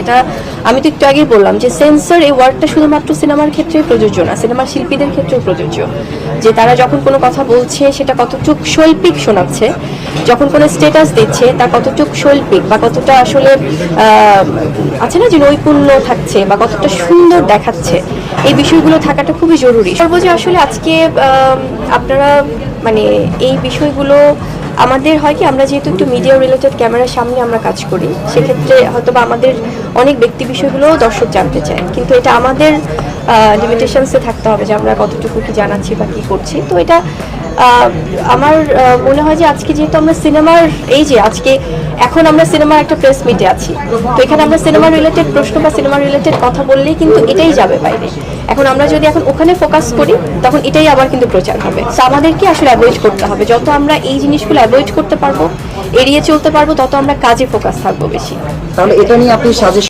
এটা আমি তো একটু আগেই বললাম যে সেন্সর এই ওয়ার্ডটা শুধুমাত্র সিনেমার ক্ষেত্রে প্রযোজ্য না, সিনেমার শিল্পীদের ক্ষেত্রেও প্রযোজ্য। যে তারা যখন কোনো কথা বলছে সেটা কতটুকু শৈল্পিক শোনাচ্ছে, যখন কোনো স্ট্যাটাস দিচ্ছে তা কতটুকু শৈল্পিক বা কতটা আসলে আছে না যে নৈপুণ্য থাকছে বা কতটা সুন্দর দেখাচ্ছে, এই বিষয়গুলো থাকাটা খুবই জরুরি। সর্বোপরি আসলে আজকে আপনারা মানে এই বিষয়গুলো আমাদের হয় কি, আমরা যেহেতু একটু মিডিয়া রিলেটেড ক্যামেরার সামনে আমরা কাজ করি, সেক্ষেত্রে হয়তো বা আমাদের অনেক ব্যক্তি বিষয়গুলো দর্শক জানতে চায়, কিন্তু এটা আমাদের লিমিটেশনসে থাকতে হবে যে আমরা কতটুকু কি জানাচ্ছি বা কী করছি। তো এটা আমার মনে হয় যে আজকে যেহেতু আমরা সিনেমার এই যে আজকে এখন আমরা সিনেমার একটা প্রেস মিটে আছি, তো এখানে আমরা সিনেমা রিলেটেড প্রশ্ন বা সিনেমা রিলেটেড কথা বললেই কিন্তু এটাই যাবে বাইরে। এখন আমরা যদি এখন ওখানে ফোকাস করি তখন এটাই আবার কিন্তু প্রচার হবে। তো আমাদেরকে আসলে অ্যাভয়েড করতে হবে, যত আমরা এই জিনিসগুলো অ্যাভয়েড করতে পারবো, এড়িয়ে চলতে পারবো, তত আমরা কাজে ফোকাস থাকবো বেশি। তাহলে এটা নিয়ে আপনি সাজেশন